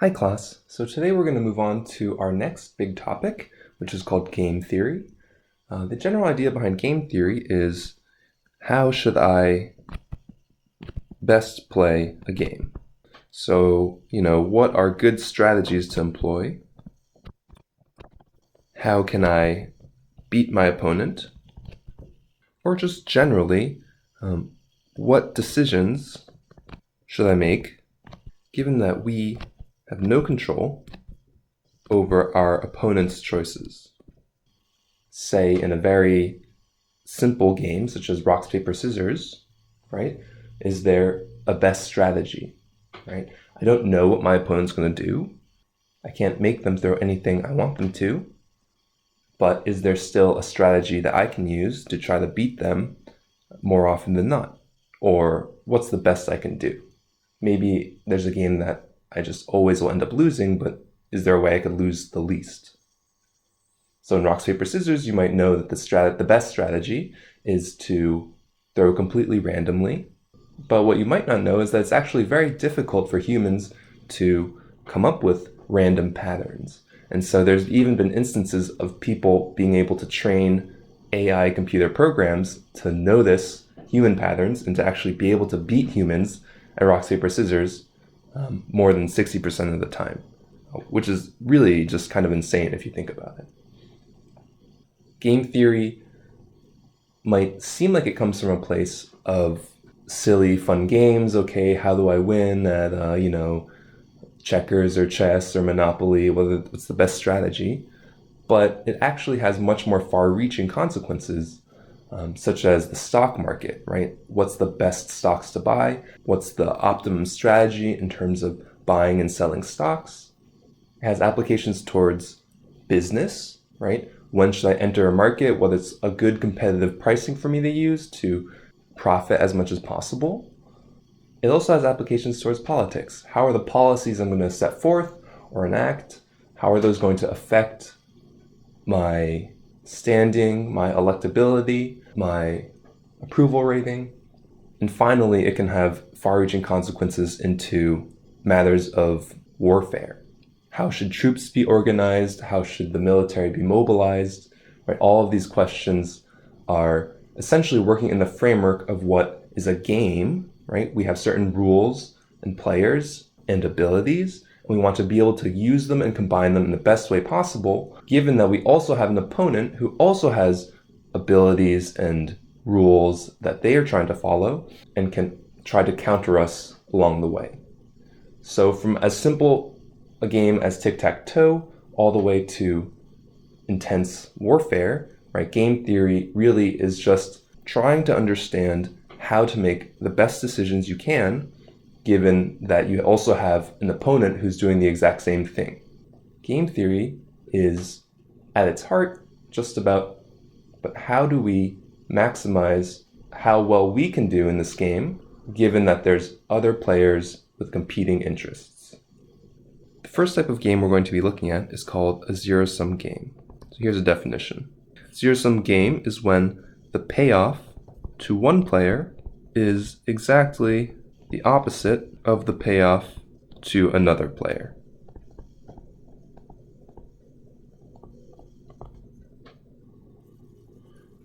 Hi class. So today we're going to move on to our next big topic, which is called game theory. The general idea behind game theory is how should I best play a game? So, what are good strategies to employ? How can I beat my opponent? Or just generally, what decisions should I make given that we have no control over our opponent's choices? Say in a very simple game such as rocks, paper, scissors, right? Is there a best strategy, right? I don't know what my opponent's going to do. I can't make them throw anything I want them to. But is there still a strategy that I can use to try to beat them more often than not? Or what's the best I can do? Maybe there's a game that I just always will end up losing, but is there a way I could lose the least? So in rocks, paper, scissors, you might know that the best strategy is to throw completely randomly. But what you might not know is that it's actually very difficult for humans to come up with random patterns. And so there's even been instances of people being able to train AI computer programs to notice human patterns and to actually be able to beat humans at rocks, paper, scissors more than 60% of the time, which is really just kind of insane if you think about it. Game theory might seem like it comes from a place of silly, fun games. Okay, how do I win at, checkers or chess or Monopoly, what's the best strategy? But it actually has much more far-reaching consequences, such as the stock market, right? What's the best stocks to buy? What's the optimum strategy in terms of buying and selling stocks? It has applications towards business, right? When should I enter a market? What is a good competitive pricing for me to use to profit as much as possible? It also has applications towards politics. How are the policies I'm going to set forth or enact? How are those going to affect my standing, my electability, my approval rating? And finally, it can have far-reaching consequences into matters of warfare. How should troops be organized? How should the military be mobilized? Right? All of these questions are essentially working in the framework of what is a game, right? We have certain rules and players and abilities, and we want to be able to use them and combine them in the best way possible, given that we also have an opponent who also has abilities and rules that they are trying to follow and can try to counter us along the way. So from as simple a game as tic-tac-toe all the way to intense warfare, right? Game theory really is just trying to understand how to make the best decisions you can, given that you also have an opponent who's doing the exact same thing. Game theory is, at its heart, just about, but how do we maximize how well we can do in this game, given that there's other players with competing interests? The first type of game we're going to be looking at is called a zero-sum game. So here's a definition. Zero-sum game is when the payoff to one player is exactly the opposite of the payoff to another player.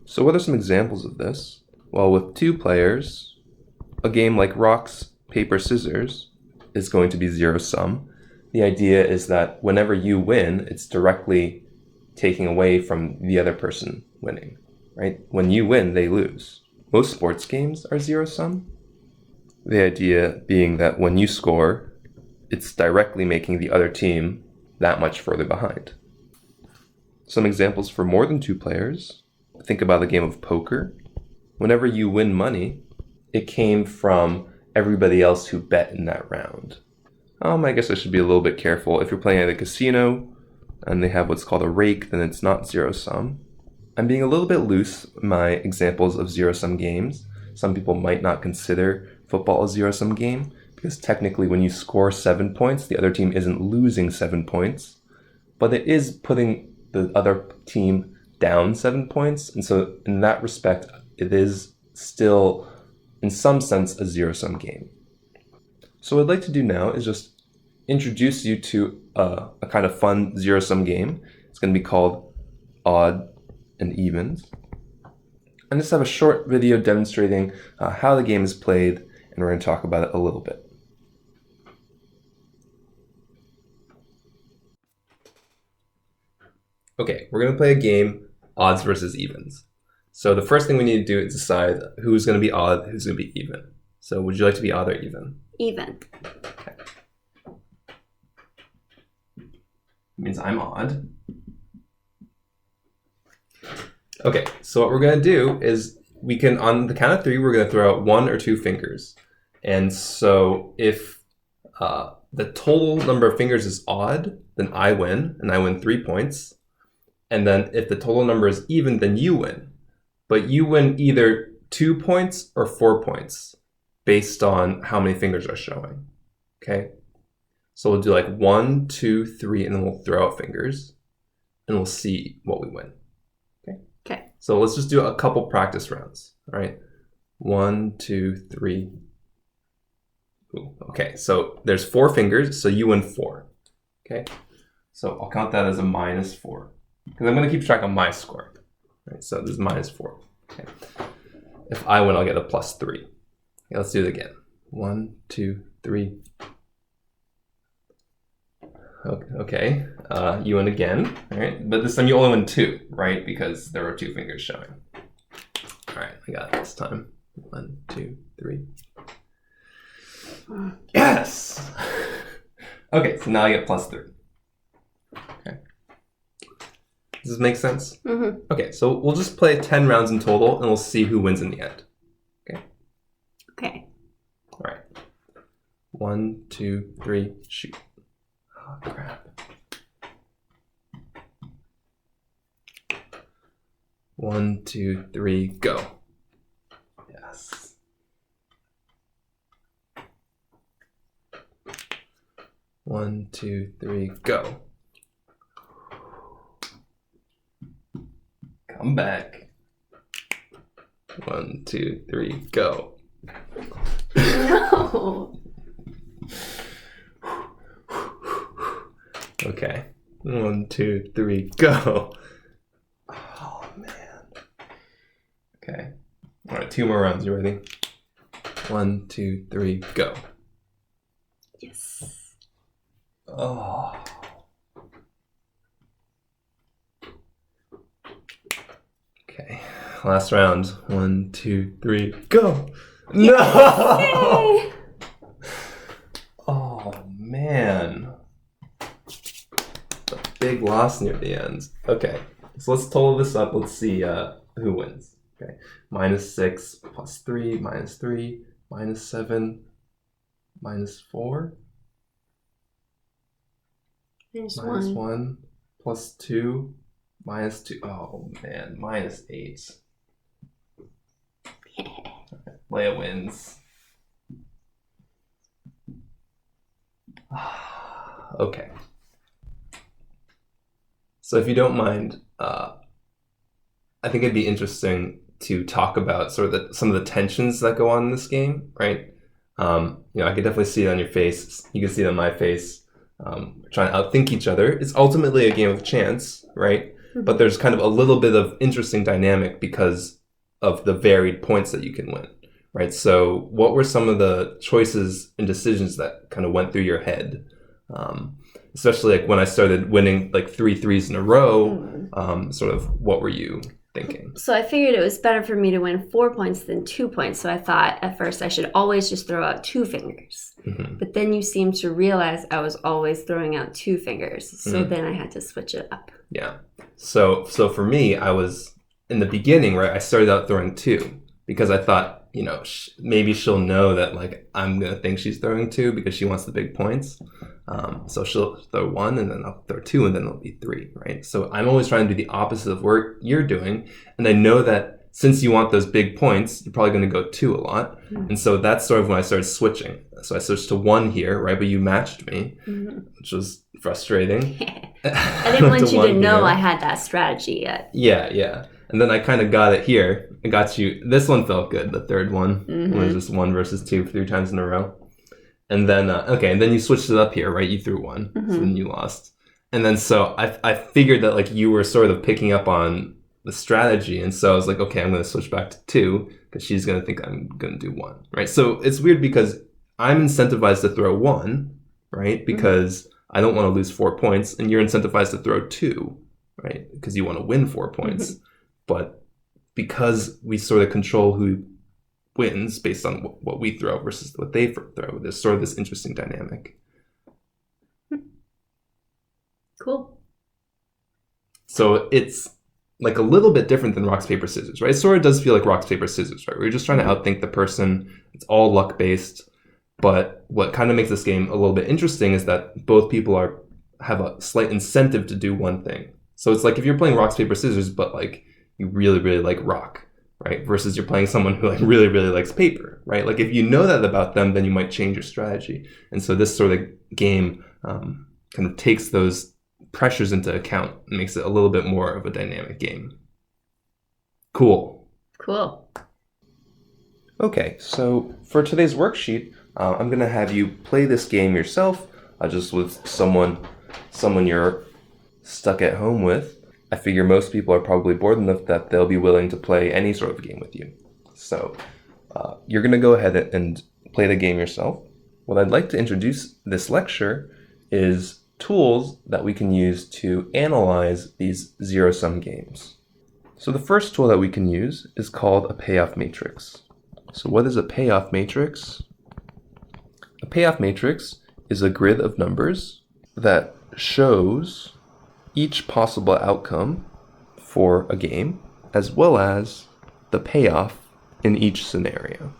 So what are some examples of this? Well, with two players, a game like rocks, paper, scissors is going to be zero-sum. The idea is that whenever you win, it's directly taking away from the other person winning, right? When you win, they lose. Most sports games are zero-sum. The idea being that when you score, it's directly making the other team that much further behind. Some examples for more than two players. Think about a game of poker. Whenever you win money, it came from everybody else who bet in that round. I guess I should be a little bit careful. If you're playing at a casino and they have what's called a rake, then it's not zero-sum. I'm being a little bit loose in my examples of zero-sum games. Some people might not consider football a zero-sum game because technically when you score 7 points, the other team isn't losing 7 points, but it is putting the other team down 7 points. And so in that respect, it is still, in some sense, a zero-sum game. So what I'd like to do now is just introduce you to a kind of fun zero-sum game. It's going to be called Odd and Evens. And just have a short video demonstrating how the game is played, and we're going to talk about it a little bit. Okay, we're going to play a game, odds versus evens. So the first thing we need to do is decide who's going to be odd, who's going to be even. So would you like to be odd or even? Even. Okay. Means I'm odd. Okay, so what we're going to do is we can, on the count of 3, we're going to throw out 1 or 2 fingers. And so if the total number of fingers is odd, then I win, and I win 3 points. And then if the total number is even, then you win. But you win either 2 points or 4 points based on how many fingers are showing. Okay? So we'll do like 1, 2, 3, and then we'll throw out fingers, and we'll see what we win. Okay. So let's just do a couple practice rounds. All right. 1, 2, 3. Ooh, okay. So there's 4 fingers, so you win 4. Okay. So I'll count that as a -4 because I'm going to keep track of my score. All right. So this is -4. Okay. If I win, I'll get a +3. Okay, let's do it again. 1, 2, 3. Okay, you win again, all right? But this time you only win 2, right? Because there were 2 fingers showing. All right, I got it this time. 1, 2, 3. Yes! Okay, so now I get +3. Okay. Does this make sense? Mm-hmm. Okay, so we'll just play 10 rounds in total, and we'll see who wins in the end. Okay? Okay. All right. 1, 2, 3, shoot. Oh, crap. 1, 2, 3, go. Yes. 1, 2, 3, go. Come back. 1, 2, 3, go. No. Okay. 1, 2, 3, go. Oh, man. Okay. All right, 2 more rounds. You ready? 1, 2, 3, go. Yes. Oh. Okay. Last round. 1, 2, 3, go. No! Yay! Oh, man. Big loss near the end. Okay, so let's total this up. Let's see who wins. Okay, -6 +3 -3 -7 -4 -1 +2 -2. Oh man, -8. Leia wins. Okay. So if you don't mind, I think it'd be interesting to talk about sort of some of the tensions that go on in this game, right? I could definitely see it on your face. You can see it on my face. We're trying to outthink each other. It's ultimately a game of chance, right? Mm-hmm. But there's kind of a little bit of interesting dynamic because of the varied points that you can win, right? So what were some of the choices and decisions that kind of went through your head? Especially like when I started winning like 3 threes in a row, sort of what were you thinking? So I figured it was better for me to win 4 points than 2 points. So I thought at first I should always just throw out 2 fingers. Mm-hmm. But then you seemed to realize I was always throwing out 2 fingers. So then I had to switch it up. Yeah. So for me, I was in the beginning, right? I started out throwing 2 because I thought, maybe she'll know that like I'm gonna think she's throwing 2 because she wants the big points. So she'll throw 1 and then I'll throw 2 and then it'll be 3, right? So I'm always trying to do the opposite of what you're doing. And I know that since you want those big points, you're probably going to go 2 a lot. Mm-hmm. And so that's sort of when I started switching. So I switched to 1 here, right? But you matched me, which was frustrating. I didn't want you to know I had that strategy yet. Yeah. And then I kind of got it here. I got you. This one felt good, the third one. Mm-hmm. It was just 1 versus 2 3 times in a row. And then, okay, and then you switched it up here, right? You threw one, so then you lost. And then so I figured that like you were sort of picking up on the strategy, and so I was like, okay, I'm going to switch back to 2 because she's going to think I'm going to do 1, right? So it's weird because I'm incentivized to throw 1, right? Because I don't want to lose 4 points, and you're incentivized to throw 2, right? Because you want to win 4 points. But because we sort of control who wins based on what we throw versus what they throw, there's sort of this interesting dynamic. Cool. So it's like a little bit different than rocks, paper, scissors, right? It sort of does feel like rocks, paper, scissors, right? We're just trying to outthink the person. It's all luck based. But what kind of makes this game a little bit interesting is that both people have a slight incentive to do one thing. So it's like if you're playing rocks, paper, scissors, but like you really, really like rock, right? Versus you're playing someone who like really, really likes paper, right? Like if you know that about them, then you might change your strategy. And so this sort of game kind of takes those pressures into account and makes it a little bit more of a dynamic game. Cool. Cool. Okay, so for today's worksheet, I'm going to have you play this game yourself, just with someone you're stuck at home with. I figure most people are probably bored enough that they'll be willing to play any sort of game with you. So you're going to go ahead and play the game yourself. What I'd like to introduce this lecture is tools that we can use to analyze these zero-sum games. So the first tool that we can use is called a payoff matrix. So what is a payoff matrix? A payoff matrix is a grid of numbers that shows each possible outcome for a game, as well as the payoff in each scenario.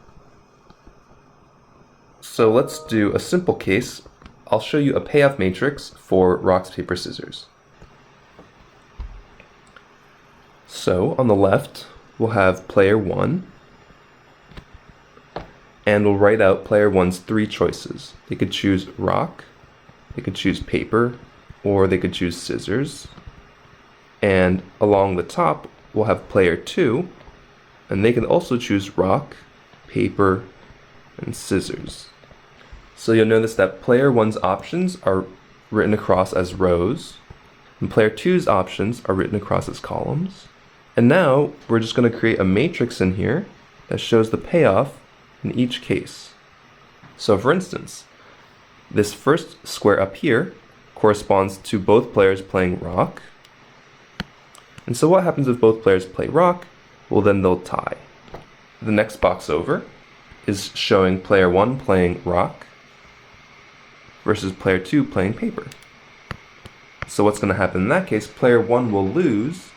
So let's do a simple case. I'll show you a payoff matrix for rocks, paper, scissors. So on the left, we'll have player 1, and we'll write out player 1's 3 choices. They could choose rock, they could choose paper, or they could choose scissors. And along the top, we'll have player 2, and they can also choose rock, paper, and scissors. So you'll notice that player 1's options are written across as rows, and player 2's options are written across as columns. And now we're just going to create a matrix in here that shows the payoff in each case. So for instance, this first square up here corresponds to both players playing rock. And so what happens if both players play rock? Well, then they'll tie. The next box over is showing player 1 playing rock versus player 2 playing paper. So what's going to happen in that case? Player 1 will lose,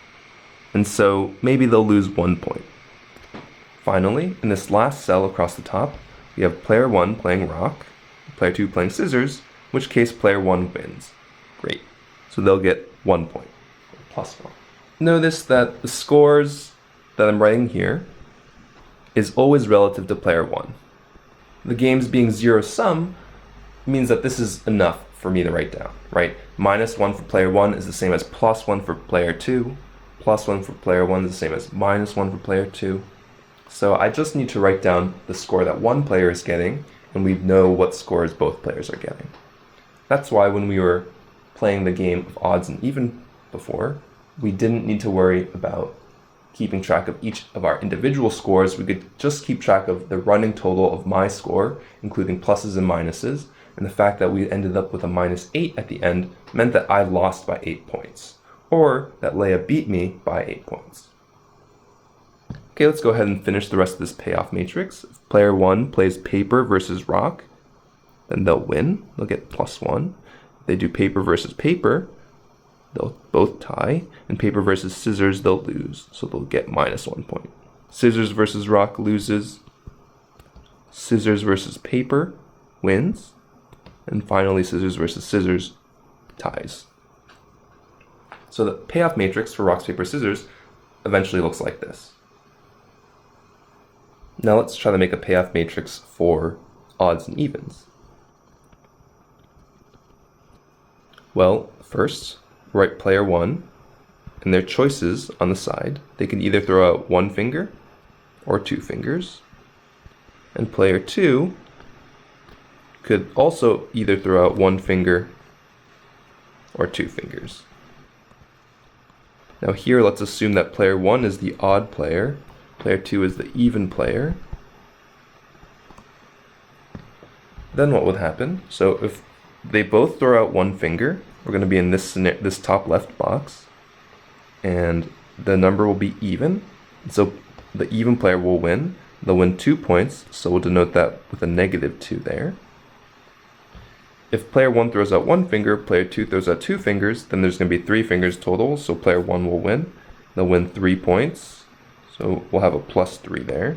and so maybe they'll lose 1 point. Finally, in this last cell across the top, we have player 1 playing rock, player 2 playing scissors, in which case player 1 wins. Great. So they'll get 1 point, plus 1. Notice that the scores that I'm writing here is always relative to player 1. The games being zero-sum means that this is enough for me to write down, right? -1 for player 1 is the same as +1 for player 2. +1 for player 1 is the same as -1 for player 2. So I just need to write down the score that one player is getting, and we know what scores both players are getting. That's why when we were playing the game of odds and even before, we didn't need to worry about keeping track of each of our individual scores. We could just keep track of the running total of my score, including pluses and minuses, and the fact that we ended up with a -8 at the end meant that I lost by 8 points, or that Leah beat me by 8 points. Okay, let's go ahead and finish the rest of this payoff matrix. If player 1 plays paper versus rock, then they'll win. They'll get +1. If they do paper versus paper, they'll both tie. And paper versus scissors, they'll lose. So they'll get -1 point. Scissors versus rock loses. Scissors versus paper wins. And finally, scissors versus scissors ties. So the payoff matrix for rocks, paper, scissors eventually looks like this. Now let's try to make a payoff matrix for odds and evens. Well, first, write player 1 and their choices on the side. They can either throw out 1 finger or 2 fingers. And player 2 could also either throw out one finger or two fingers. Now here, let's assume that player 1 is the odd player, player 2 is the even player. Then what would happen? So if they both throw out one finger, we're going to be in this top left box, and the number will be even. So the even player will win. They'll win 2 points, so we'll denote that with a -2 there. If player 1 throws out one finger, player 2 throws out two fingers, then there's going to be 3 fingers total, so player 1 will win. They'll win 3 points, so we'll have a +3 there.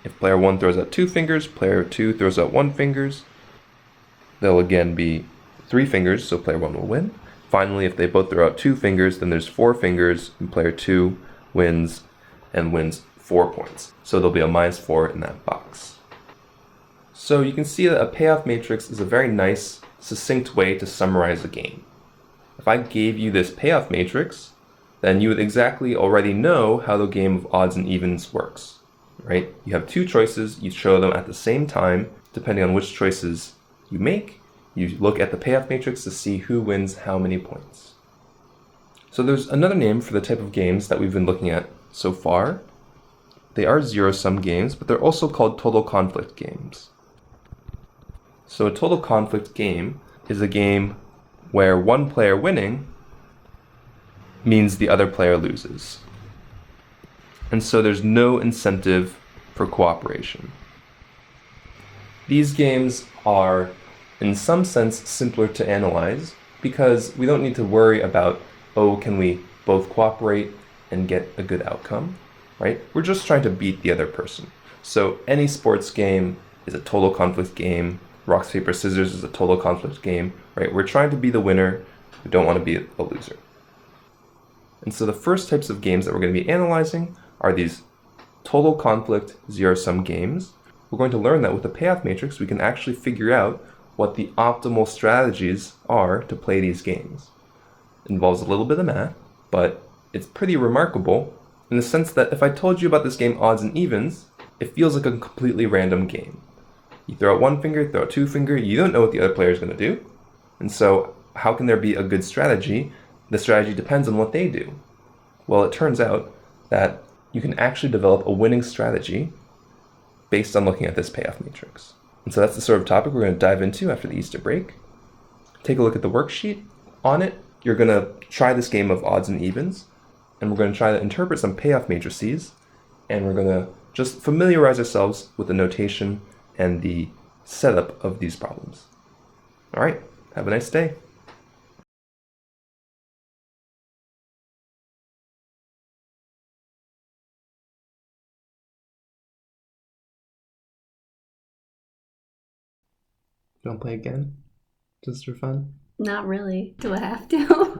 If player 1 throws out two fingers, player 2 throws out one fingers, they'll again be 3 fingers, so player 1 will win. Finally, if they both throw out two fingers, then there's 4 fingers, and player 2 wins and wins 4 points. So there'll be a -4 in that box. So you can see that a payoff matrix is a very nice, succinct way to summarize a game. If I gave you this payoff matrix, then you would exactly already know how the game of odds and evens works, right? You have two choices, you show them at the same time. Depending on which choices you make, you look at the payoff matrix to see who wins how many points. So there's another name for the type of games that we've been looking at so far. They are zero-sum games, but they're also called total conflict games. So a total conflict game is a game where one player winning means the other player loses. And so there's no incentive for cooperation. These games are, in some sense, simpler to analyze because we don't need to worry about, oh, can we both cooperate and get a good outcome, right? We're just trying to beat the other person. So any sports game is a total conflict game. Rocks, paper, scissors is a total conflict game, right? We're trying to be the winner. We don't want to be a loser. And so the first types of games that we're going to be analyzing are these total conflict zero-sum games. We're going to learn that with the payoff matrix, we can actually figure out what the optimal strategies are to play these games. It involves a little bit of math, but it's pretty remarkable in the sense that if I told you about this game odds and evens, it feels like a completely random game. You throw out one finger, throw out two finger, you don't know what the other player is going to do. And so how can there be a good strategy? The strategy depends on what they do. Well, it turns out that you can actually develop a winning strategy based on looking at this payoff matrix. And so that's the sort of topic we're going to dive into after the Easter break. Take a look at the worksheet. On it, you're going to try this game of odds and evens, and we're going to try to interpret some payoff matrices, and we're going to just familiarize ourselves with the notation and the setup of these problems. All right, have a nice day. You want to play again? Just for fun? Not really. Do I have to?